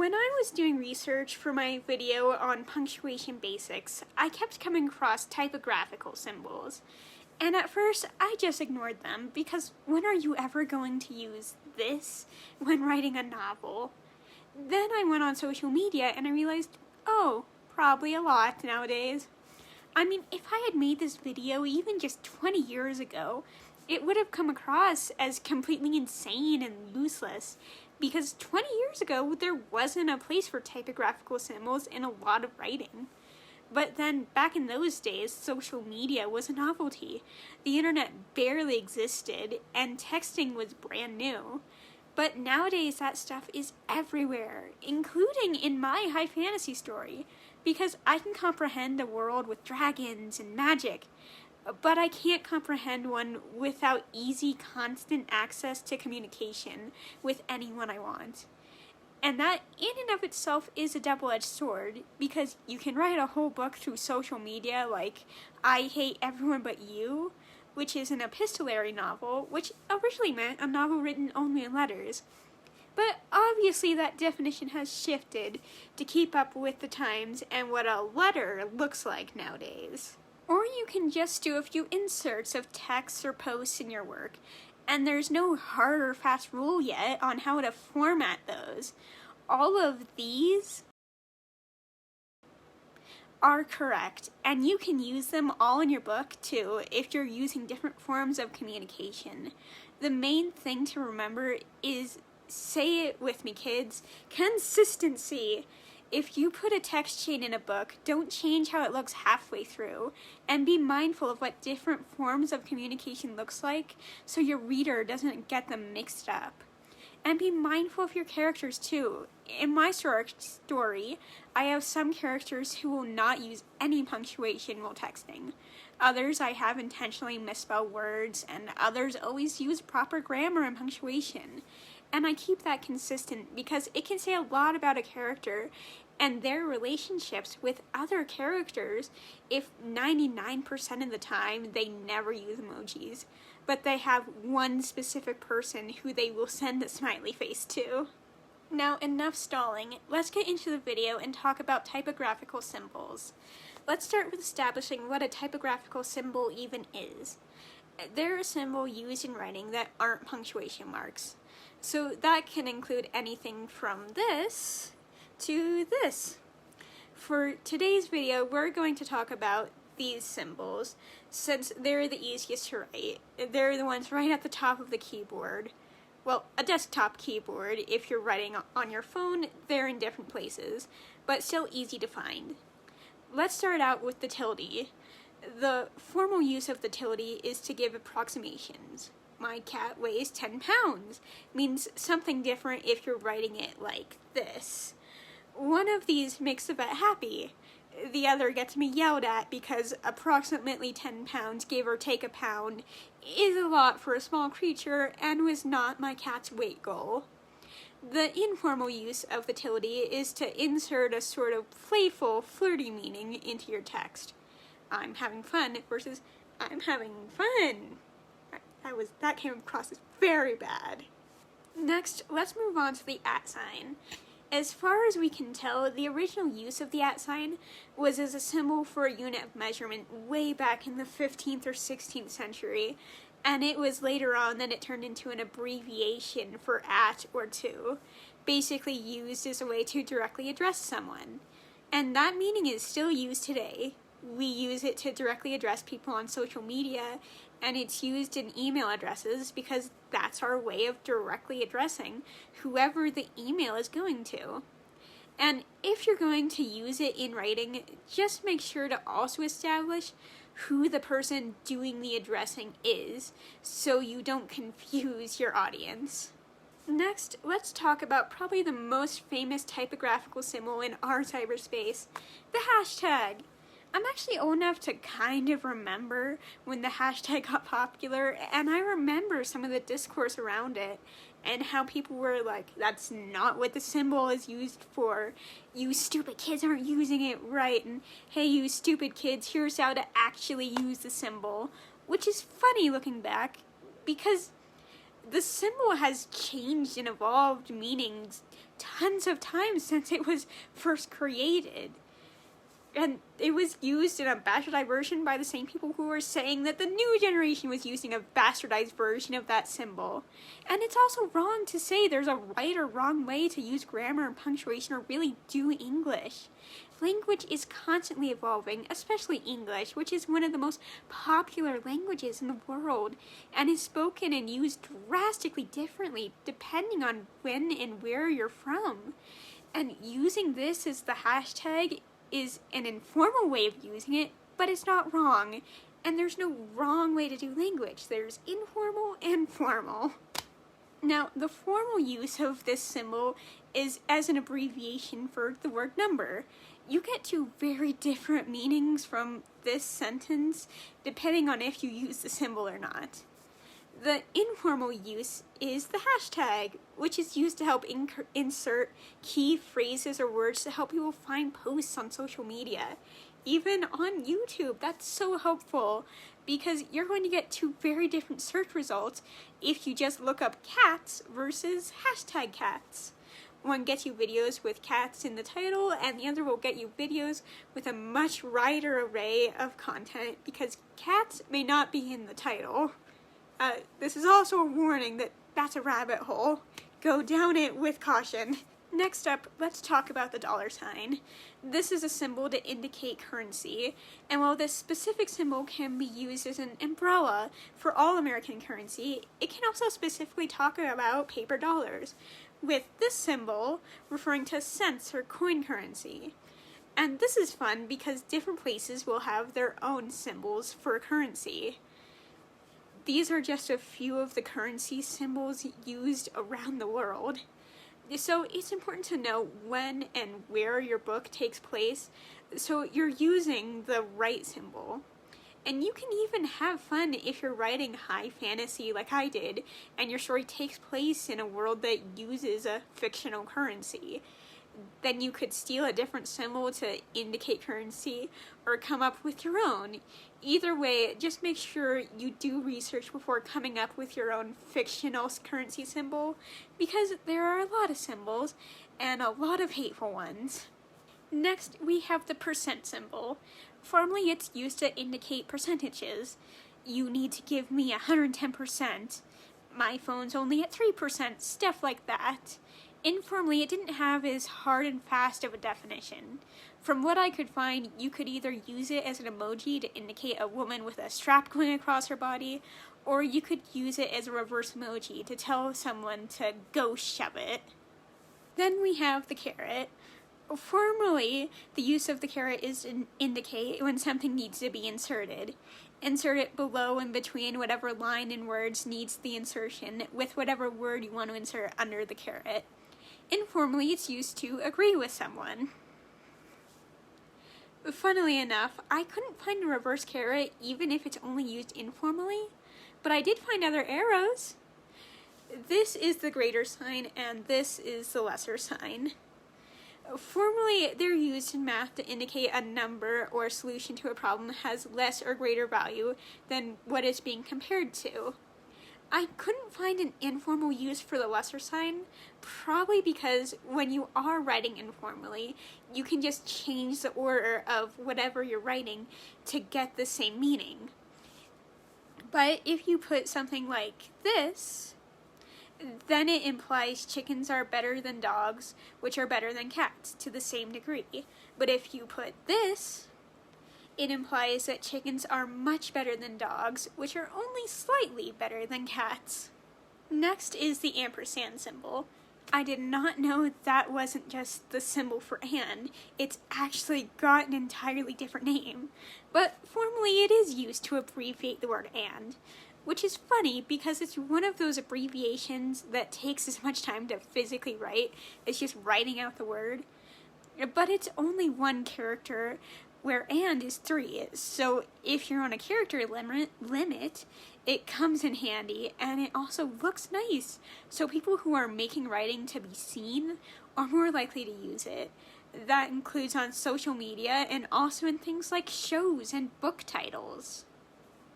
When I was doing research for my video on punctuation basics, I kept coming across typographical symbols. And at first, I just ignored them because when are you ever going to use this when writing a novel? Then I went on social media and I realized, oh, probably a lot nowadays. I mean, if I had made this video even just 20 years ago, it would have come across as completely insane and useless, because 20 years ago there wasn't a place for typographical symbols in a lot of writing. But then, back in those days, social media was a novelty. The internet barely existed, and texting was brand new. But nowadays that stuff is everywhere, including in my high fantasy story, because I can comprehend a world with dragons and magic, but I can't comprehend one without easy, constant access to communication with anyone I want. And that, in and of itself, is a double-edged sword, because you can write a whole book through social media like I Hate Everyone But You, which is an epistolary novel, which originally meant a novel written only in letters. But obviously that definition has shifted to keep up with the times and what a letter looks like nowadays. Or you can just do a few inserts of texts or posts in your work, and there's no hard or fast rule yet on how to format those. All of these are correct, and you can use them all in your book too if you're using different forms of communication. The main thing to remember is, say it with me kids, consistency. If you put a text chain in a book, don't change how it looks halfway through, and be mindful of what different forms of communication looks like so your reader doesn't get them mixed up. And be mindful of your characters too. In my story, I have some characters who will not use any punctuation while texting. Others I have intentionally misspelled words, and others always use proper grammar and punctuation. And I keep that consistent because it can say a lot about a character and their relationships with other characters if 99% of the time they never use emojis, but they have one specific person who they will send a smiley face to. Now, enough stalling. Let's get into the video and talk about typographical symbols. Let's start with establishing what a typographical symbol even is. They're a symbol used in writing that aren't punctuation marks. So that can include anything from this to this. For today's video, we're going to talk about these symbols, since they're the easiest to write. They're the ones right at the top of the keyboard. Well, a desktop keyboard. If you're writing on your phone, they're in different places, but still easy to find. Let's start out with the tilde. The formal use of the tilde is to give approximations. My cat weighs 10 pounds means something different if you're writing it like this. One of these makes the vet happy. The other gets me yelled at because approximately 10 pounds, give or take a pound, is a lot for a small creature and was not my cat's weight goal. The informal use of the tilde is to insert a sort of playful, flirty meaning into your text. I'm having fun versus I'm having fun. That came across as very bad. Next, let's move on to the @ sign. As far as we can tell, the original use of the @ sign was as a symbol for a unit of measurement way back in the 15th or 16th century, and it was later on that it turned into an abbreviation for at or to, basically used as a way to directly address someone. And that meaning is still used today. We use it to directly address people on social media, and it's used in email addresses because that's our way of directly addressing whoever the email is going to. And if you're going to use it in writing, just make sure to also establish who the person doing the addressing is, so you don't confuse your audience. Next, let's talk about probably the most famous typographical symbol in our cyberspace, the hashtag. I'm actually old enough to kind of remember when the hashtag got popular, and I remember some of the discourse around it, and how people were like, that's not what the symbol is used for. You stupid kids aren't using it right, and hey, you stupid kids, here's how to actually use the symbol. Which is funny looking back, because the symbol has changed and evolved meanings tons of times since it was first created. And it was used in a bastardized version by the same people who were saying that the new generation was using a bastardized version of that symbol. And it's also wrong to say there's a right or wrong way to use grammar and punctuation or really do English. Language is constantly evolving, especially English, which is one of the most popular languages in the world, and is spoken and used drastically differently depending on when and where you're from. And using this as the hashtag is an informal way of using it, but it's not wrong. And there's no wrong way to do language. There's informal and formal. Now, the formal use of this symbol is as an abbreviation for the word number. You get two very different meanings from this sentence depending on if you use the symbol or not. The informal use is the hashtag, which is used to help insert key phrases or words to help people find posts on social media. Even on YouTube, that's so helpful because you're going to get two very different search results if you just look up cats versus hashtag cats. One gets you videos with cats in the title, and the other will get you videos with a much wider array of content because cats may not be in the title. This is also a warning that that's a rabbit hole. Go down it with caution. Next up, let's talk about the dollar sign. This is a symbol to indicate currency, and while this specific symbol can be used as an umbrella for all American currency, it can also specifically talk about paper dollars, with this symbol referring to cents or coin currency. And this is fun because different places will have their own symbols for currency. These are just a few of the currency symbols used around the world. So it's important to know when and where your book takes place, so you're using the right symbol. And you can even have fun if you're writing high fantasy like I did, and your story takes place in a world that uses a fictional currency. Then you could steal a different symbol to indicate currency, or come up with your own. Either way, just make sure you do research before coming up with your own fictional currency symbol, because there are a lot of symbols, and a lot of hateful ones. Next, we have the percent symbol. Formally, it's used to indicate percentages. You need to give me 110%. My phone's only at 3%, stuff like that. Informally, it didn't have as hard and fast of a definition. From what I could find, you could either use it as an emoji to indicate a woman with a strap going across her body, or you could use it as a reverse emoji to tell someone to go shove it. Then we have the caret. Formally, the use of the caret is to indicate when something needs to be inserted. Insert it below and between whatever line in words needs the insertion with whatever word you want to insert under the caret. Informally, it's used to agree with someone. Funnily enough, I couldn't find a reverse caret even if it's only used informally, but I did find other arrows. This is the greater sign and this is the lesser sign. Formally, they're used in math to indicate a number or a solution to a problem has less or greater value than what it's being compared to. I couldn't find an informal use for the lesser sign, probably because when you are writing informally, you can just change the order of whatever you're writing to get the same meaning. But if you put something like this, then it implies chickens are better than dogs, which are better than cats, to the same degree. But if you put this, it implies that chickens are much better than dogs, which are only slightly better than cats. Next is the ampersand symbol. I did not know that wasn't just the symbol for and. It's actually got an entirely different name. But formally it is used to abbreviate the word and, which is funny because it's one of those abbreviations that takes as much time to physically write as just writing out the word. But it's only one character, where and is 3, so if you're on a character limit, it comes in handy, and it also looks nice, so people who are making writing to be seen are more likely to use it. That includes on social media, and also in things like shows and book titles.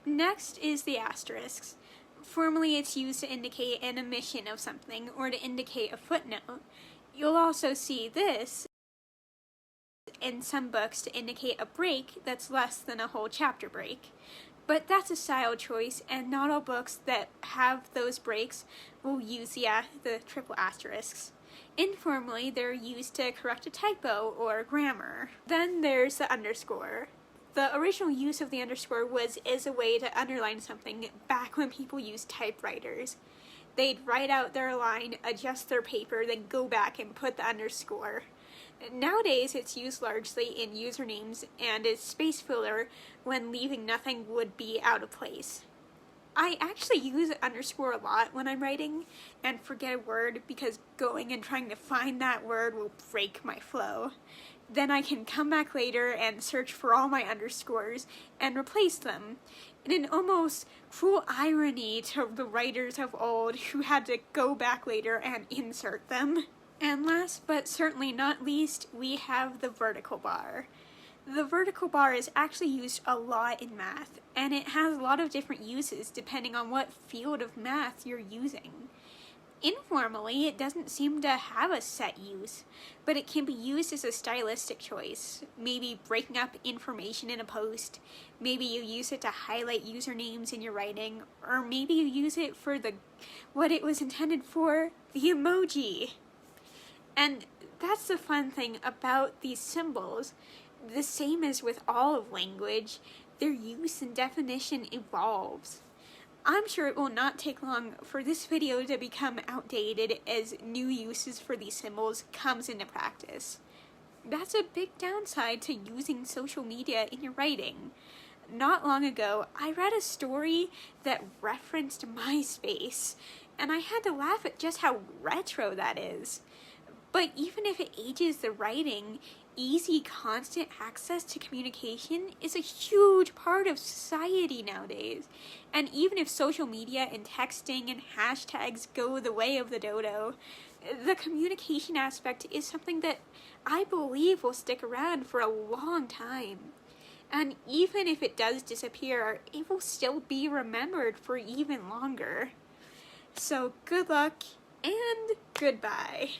Next is the asterisks. Formally, it's used to indicate an omission of something, or to indicate a footnote. You'll also see this in some books to indicate a break that's less than a whole chapter break. But that's a style choice, and not all books that have those breaks will use the triple asterisks. Informally, they're used to correct a typo or grammar. Then there's the underscore. The original use of the underscore was as a way to underline something back when people used typewriters. They'd write out their line, adjust their paper, then go back and put the underscore. Nowadays, it's used largely in usernames and is space filler when leaving nothing would be out of place. I actually use underscore a lot when I'm writing and forget a word because going and trying to find that word will break my flow. Then I can come back later and search for all my underscores and replace them, in an almost cruel irony to the writers of old who had to go back later and insert them. And last but certainly not least, we have the vertical bar. The vertical bar is actually used a lot in math, and it has a lot of different uses depending on what field of math you're using. Informally, it doesn't seem to have a set use, but it can be used as a stylistic choice. Maybe breaking up information in a post, maybe you use it to highlight usernames in your writing, or maybe you use it for what it was intended for, the emoji. And that's the fun thing about these symbols. The same as with all of language, their use and definition evolves. I'm sure it will not take long for this video to become outdated as new uses for these symbols comes into practice. That's a big downside to using social media in your writing. Not long ago, I read a story that referenced MySpace, and I had to laugh at just how retro that is. But even if it ages the writing, easy, constant access to communication is a huge part of society nowadays. And even if social media and texting and hashtags go the way of the dodo, the communication aspect is something that I believe will stick around for a long time. And even if it does disappear, it will still be remembered for even longer. So good luck and goodbye.